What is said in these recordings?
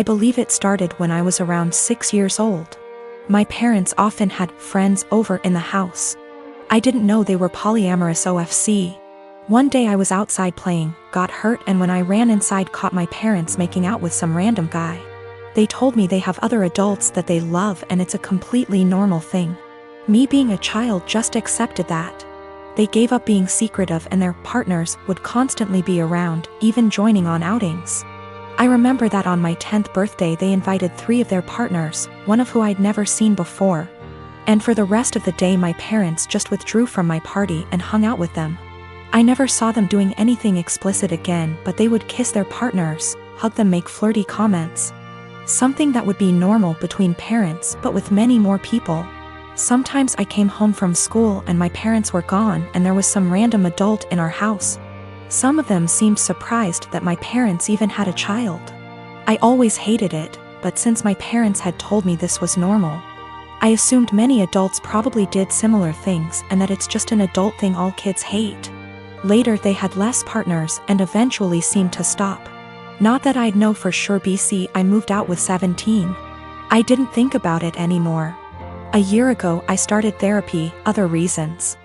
I believe it started when I was around 6 years old. My parents often had friends over in the house. I didn't know they were polyamorous OFC. One day I was outside playing, got hurt, and when I ran inside caught my parents making out with some random guy. They told me they have other adults that they love and it's a completely normal thing. Me being a child just accepted that. They gave up being secretive and their partners would constantly be around, even joining on outings. I remember that on my 10th birthday they invited 3 of their partners, one of who I'd never seen before. And for the rest of the day my parents just withdrew from my party and hung out with them. I never saw them doing anything explicit again, but they would kiss their partners, hug them, make flirty comments. Something that would be normal between parents but with many more people. Sometimes I came home from school and my parents were gone and there was some random adult in our house. Some of them seemed surprised that my parents even had a child. I always hated it, but since my parents had told me this was normal, I assumed many adults probably did similar things and that it's just an adult thing all kids hate. Later they had less partners and eventually seemed to stop. Not that I'd know for sure. I moved out with 17. I didn't think about it anymore. A year ago I started therapy, other reasons.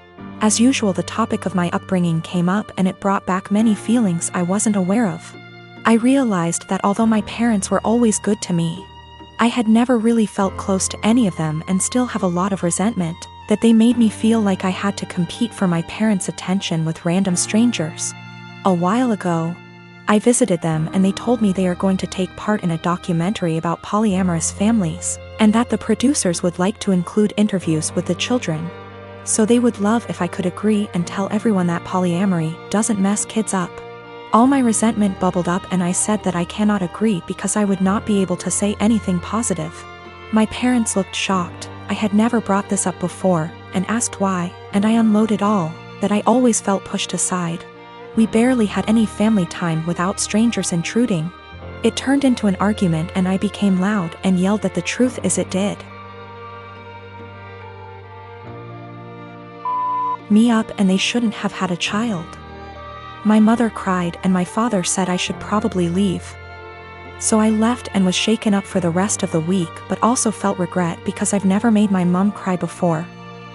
As usual the topic of my upbringing came up and it brought back many feelings I wasn't aware of. I realized that although my parents were always good to me, I had never really felt close to any of them and still have a lot of resentment, that they made me feel like I had to compete for my parents' attention with random strangers. A while ago, I visited them and they told me they are going to take part in a documentary about polyamorous families, and that the producers would like to include interviews with the children. So they would love if I could agree and tell everyone that polyamory doesn't mess kids up. All my resentment bubbled up and I said that I cannot agree because I would not be able to say anything positive. My parents looked shocked. I had never brought this up before, and asked why, and I unloaded all, that I always felt pushed aside. We barely had any family time without strangers intruding. It turned into an argument and I became loud and yelled that the truth is it did me up and they shouldn't have had a child. My mother cried and my father said I should probably leave. So I left and was shaken up for the rest of the week, but also felt regret because I've never made my mom cry before.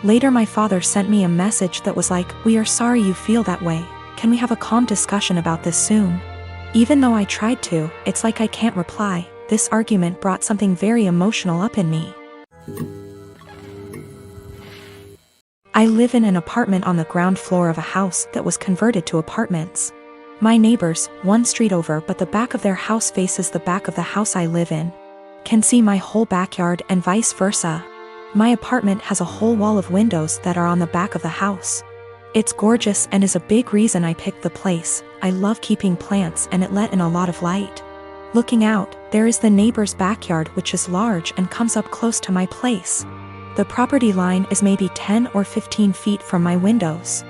Later my father sent me a message that was like, "We are sorry you feel that way. Can we have a calm discussion about this soon?" Even though I tried to, it's like I can't reply. This argument brought something very emotional up in me. I live in an apartment on the ground floor of a house that was converted to apartments. My neighbors, one street over but the back of their house faces the back of the house I live in, can see my whole backyard and vice versa. My apartment has a whole wall of windows that are on the back of the house. It's gorgeous and is a big reason I picked the place. I love keeping plants and it let in a lot of light. Looking out, there is the neighbor's backyard which is large and comes up close to my place. The property line is maybe 10 or 15 feet from my windows.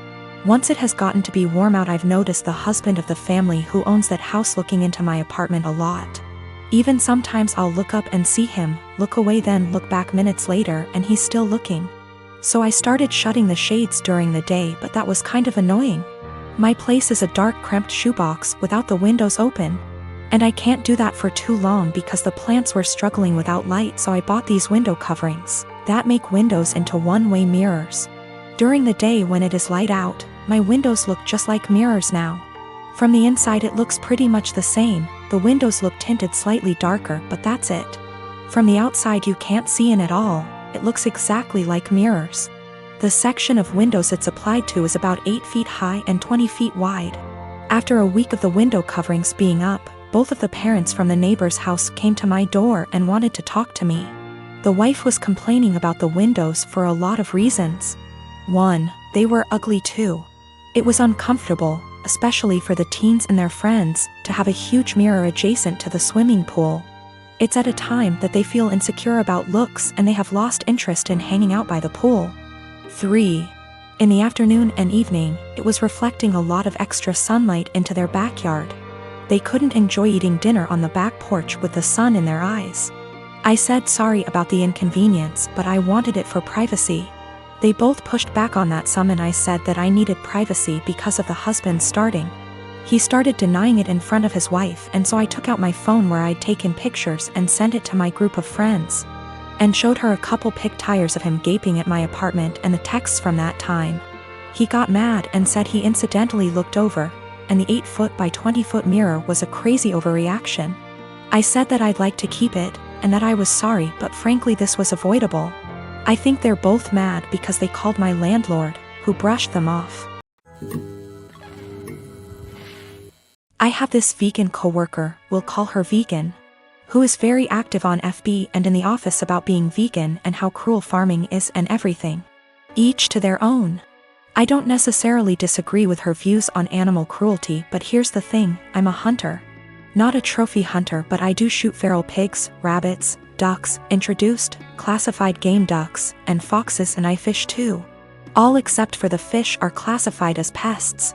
Once it has gotten to be warm out, I've noticed the husband of the family who owns that house looking into my apartment a lot. Even sometimes I'll look up and see him, look away, then look back minutes later and he's still looking. So I started shutting the shades during the day, but that was kind of annoying. My place is a dark, cramped shoebox without the windows open. And I can't do that for too long because the plants were struggling without light, so I bought these window coverings that make windows into one-way mirrors. During the day when it is light out, my windows look just like mirrors now. From the inside it looks pretty much the same. The windows look tinted slightly darker, but that's it. From the outside you can't see in at all. It looks exactly like mirrors. The section of windows it's applied to is about 8 feet high and 20 feet wide. After a week of the window coverings being up, both of the parents from the neighbor's house came to my door and wanted to talk to me. The wife was complaining about the windows for a lot of reasons. 1, they were ugly too. It was uncomfortable, especially for the teens and their friends, to have a huge mirror adjacent to the swimming pool. It's at a time that they feel insecure about looks and they have lost interest in hanging out by the pool. 3. In the afternoon and evening, it was reflecting a lot of extra sunlight into their backyard. They couldn't enjoy eating dinner on the back porch with the sun in their eyes. I said sorry about the inconvenience, but I wanted it for privacy. They both pushed back on that some and I said that I needed privacy because of the husband starting. He started denying it in front of his wife, and so I took out my phone where I'd taken pictures and sent it to my group of friends. And showed her a couple pic tires of him gaping at my apartment and the texts from that time. He got mad and said he incidentally looked over, and the 8-foot by 20-foot mirror was a crazy overreaction. I said that I'd like to keep it, and that I was sorry, but frankly this was avoidable. I think they're both mad because they called my landlord, who brushed them off. I have this vegan coworker, we'll call her Vegan, who is very active on FB and in the office about being vegan and how cruel farming is and everything. Each to their own. I don't necessarily disagree with her views on animal cruelty, but here's the thing, I'm a hunter. Not a trophy hunter, but I do shoot feral pigs, rabbits, ducks, introduced, classified game ducks, and foxes, and I fish too. All except for the fish are classified as pests.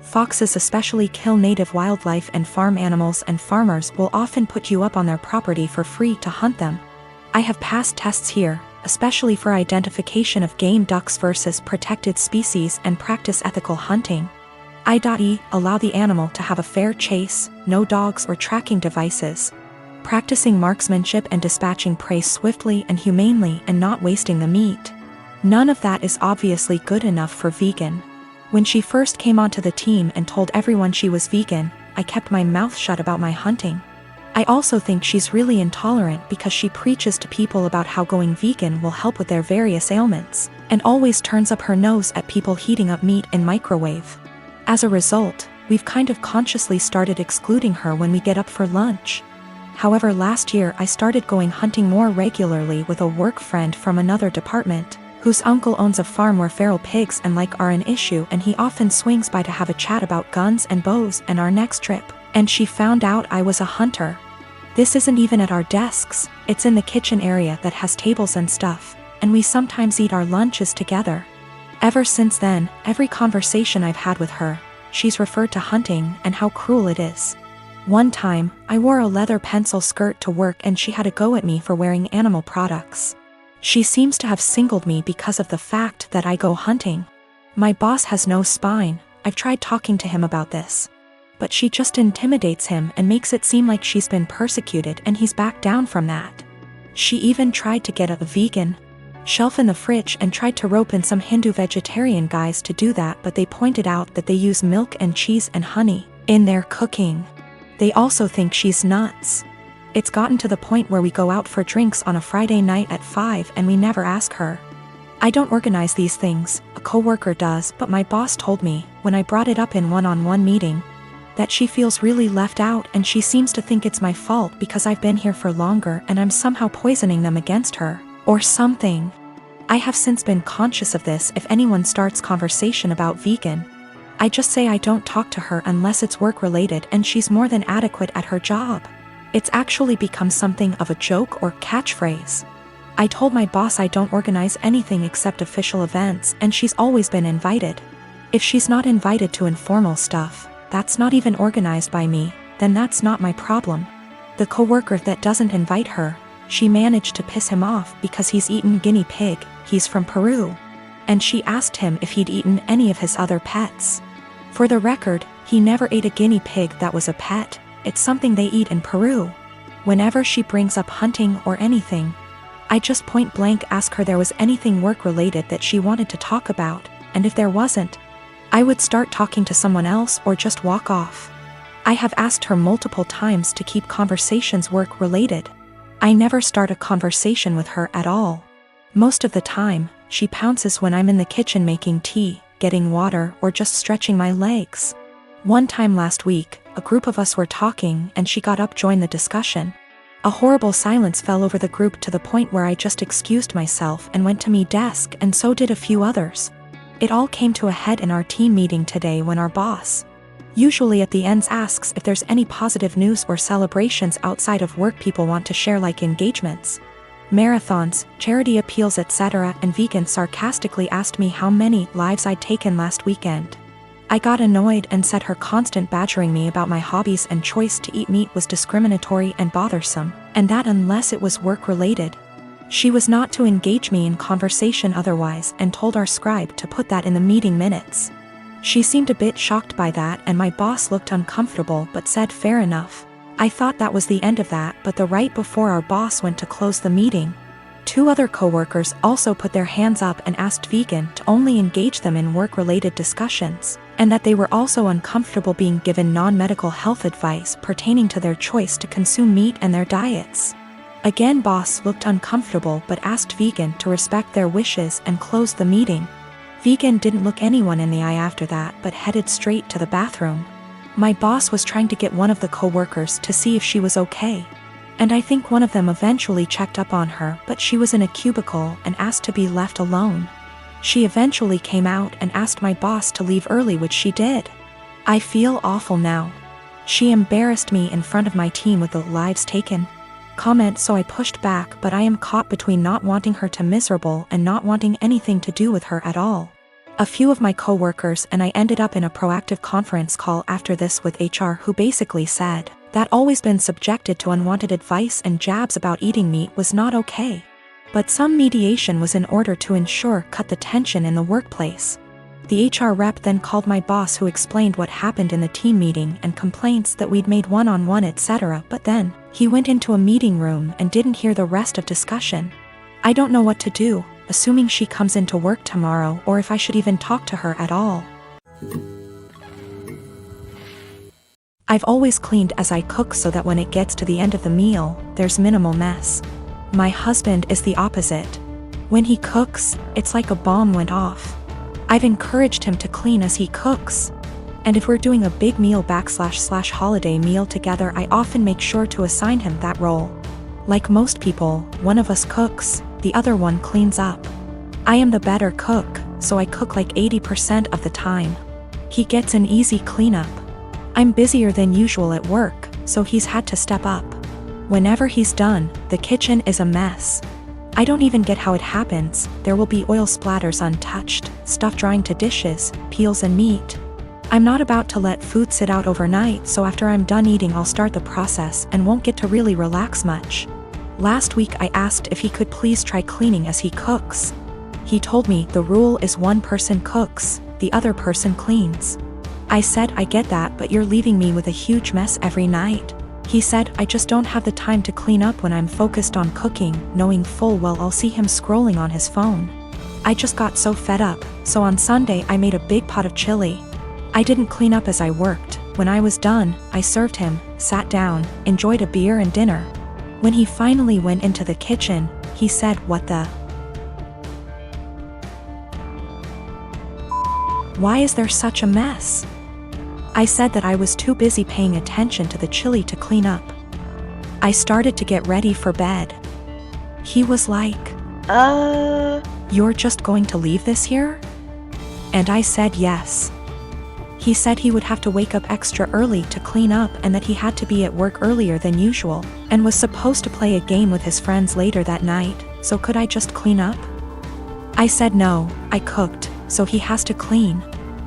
Foxes especially kill native wildlife and farm animals, and farmers will often put you up on their property for free to hunt them. I have passed tests here, especially for identification of game ducks versus protected species, and practice ethical hunting. I.e. allow the animal to have a fair chase, no dogs or tracking devices. Practicing marksmanship and dispatching prey swiftly and humanely and not wasting the meat. None of that is obviously good enough for Vegan. When she first came onto the team and told everyone she was vegan, I kept my mouth shut about my hunting. I also think she's really intolerant because she preaches to people about how going vegan will help with their various ailments, and always turns up her nose at people heating up meat in microwave. As a result, we've kind of consciously started excluding her when we get up for lunch. However, last year I started going hunting more regularly with a work friend from another department, whose uncle owns a farm where feral pigs and like are an issue, and he often swings by to have a chat about guns and bows and our next trip, and she found out I was a hunter. This isn't even at our desks, it's in the kitchen area that has tables and stuff, and we sometimes eat our lunches together. Ever since then, every conversation I've had with her, she's referred to hunting and how cruel it is. One time, I wore a leather pencil skirt to work and she had a go at me for wearing animal products. She seems to have singled me because of the fact that I go hunting. My boss has no spine, I've tried talking to him about this. But she just intimidates him and makes it seem like she's been persecuted, and he's backed down from that. She even tried to get a vegan shelf in the fridge and tried to rope in some Hindu vegetarian guys to do that, but they pointed out that they use milk and cheese and honey in their cooking. They also think she's nuts. It's gotten to the point where we go out for drinks on a Friday night at 5 and we never ask her. I don't organize these things, a coworker does, but my boss told me, when I brought it up in one-on-one meeting, that she feels really left out and she seems to think it's my fault because I've been here for longer and I'm somehow poisoning them against her, or something. I have since been conscious of this. If anyone starts conversation about vegan, I just say I don't talk to her unless it's work-related, and she's more than adequate at her job. It's actually become something of a joke or catchphrase. I told my boss I don't organize anything except official events, and she's always been invited. If she's not invited to informal stuff, that's not even organized by me, then that's not my problem. The coworker that doesn't invite her, she managed to piss him off because he's eaten guinea pig, he's from Peru. And she asked him if he'd eaten any of his other pets. For the record, he never ate a guinea pig that was a pet, it's something they eat in Peru. Whenever she brings up hunting or anything, I just point blank ask her there was anything work-related that she wanted to talk about, and if there wasn't, I would start talking to someone else or just walk off. I have asked her multiple times to keep conversations work-related. I never start a conversation with her at all. Most of the time, she pounces when I'm in the kitchen making tea, getting water, or just stretching my legs. One time last week, a group of us were talking and she got up to join the discussion. A horrible silence fell over the group to the point where I just excused myself and went to my desk, and so did a few others. It all came to a head in our team meeting today when our boss, usually at the ends, asks if there's any positive news or celebrations outside of work people want to share, like engagements, marathons, charity appeals, etc., and Vegan sarcastically asked me how many lives I'd taken last weekend. I got annoyed and said her constant badgering me about my hobbies and choice to eat meat was discriminatory and bothersome, and that unless it was work-related, she was not to engage me in conversation otherwise, and told our scribe to put that in the meeting minutes. She seemed a bit shocked by that, and my boss looked uncomfortable but said fair enough. I thought that was the end of that, but the right before our boss went to close the meeting, 2 other coworkers also put their hands up and asked Vegan to only engage them in work-related discussions, and that they were also uncomfortable being given non-medical health advice pertaining to their choice to consume meat and their diets. Again, boss looked uncomfortable but asked Vegan to respect their wishes and closed the meeting. Vegan didn't look anyone in the eye after that but headed straight to the bathroom. My boss was trying to get one of the coworkers to see if she was okay, and I think one of them eventually checked up on her, but she was in a cubicle and asked to be left alone. She eventually came out and asked my boss to leave early, which she did. I feel awful now. She embarrassed me in front of my team with the "lives taken" comment, so I pushed back, but I am caught between not wanting her to miserable and not wanting anything to do with her at all. A few of my coworkers and I ended up in a proactive conference call after this with HR, who basically said that always been subjected to unwanted advice and jabs about eating meat was not okay. But some mediation was in order to cut the tension in the workplace. The HR rep then called my boss, who explained what happened in the team meeting and complaints that we'd made one-on-one etc., but then he went into a meeting room and didn't hear the rest of discussion. I don't know what to do, assuming she comes into work tomorrow, or if I should even talk to her at all. I've always cleaned as I cook so that when it gets to the end of the meal, there's minimal mess. My husband is the opposite. When he cooks, it's like a bomb went off. I've encouraged him to clean as he cooks. And if we're doing a big meal / holiday meal together, I often make sure to assign him that role. Like most people, one of us cooks, the other one cleans up. I am the better cook, so I cook like 80% of the time. He gets an easy cleanup. I'm busier than usual at work, so he's had to step up. Whenever he's done, the kitchen is a mess. I don't even get how it happens. There will be oil splatters untouched, stuff drying to dishes, peels and meat. I'm not about to let food sit out overnight, so after I'm done eating I'll start the process and won't get to really relax much. Last week I asked if he could please try cleaning as he cooks. He told me the rule is one person cooks, the other person cleans. I said, I get that, but you're leaving me with a huge mess every night. He said, I just don't have the time to clean up when I'm focused on cooking, knowing full well I'll see him scrolling on his phone. I just got so fed up, so on Sunday I made a big pot of chili. I didn't clean up as I worked. When I was done, I served him, sat down, enjoyed a beer and dinner. When he finally went into the kitchen, he said, "What the? Why is there such a mess?" I said that I was too busy paying attention to the chili to clean up. I started to get ready for bed. He was like, "You're just going to leave this here?" And I said yes. He said he would have to wake up extra early to clean up and that he had to be at work earlier than usual, and was supposed to play a game with his friends later that night, so could I just clean up? I said no, I cooked, so he has to clean.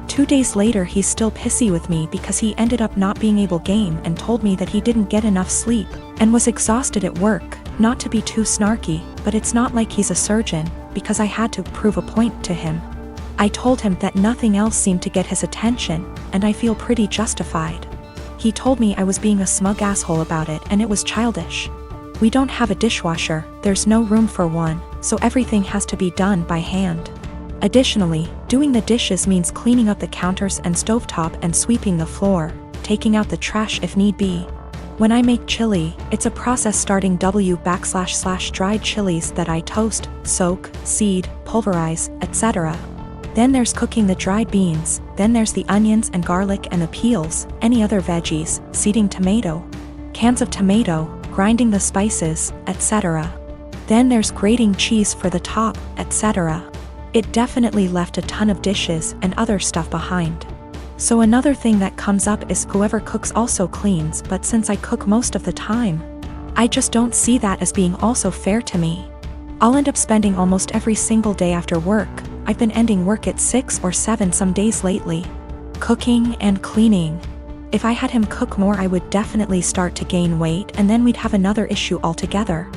2 days later he's still pissy with me because he ended up not being able to game and told me that he didn't get enough sleep, and was exhausted at work. Not to be too snarky, but it's not like he's a surgeon, because I had to prove a point to him. I told him that nothing else seemed to get his attention, and I feel pretty justified. He told me I was being a smug asshole about it and it was childish. We don't have a dishwasher, there's no room for one, so everything has to be done by hand. Additionally, doing the dishes means cleaning up the counters and stovetop and sweeping the floor, taking out the trash if need be. When I make chili, it's a process starting // dried chilies that I toast, soak, seed, pulverize, etc. Then there's cooking the dried beans, then there's the onions and garlic and the peels, any other veggies, seeding tomato, cans of tomato, grinding the spices, etc. Then there's grating cheese for the top, etc. It definitely left a ton of dishes and other stuff behind. So another thing that comes up is whoever cooks also cleans, but since I cook most of the time, I just don't see that as being also fair to me. I'll end up spending almost every single day after work, I've been ending work at 6 or 7 some days lately, cooking and cleaning. If I had him cook more I would definitely start to gain weight, and then we'd have another issue altogether.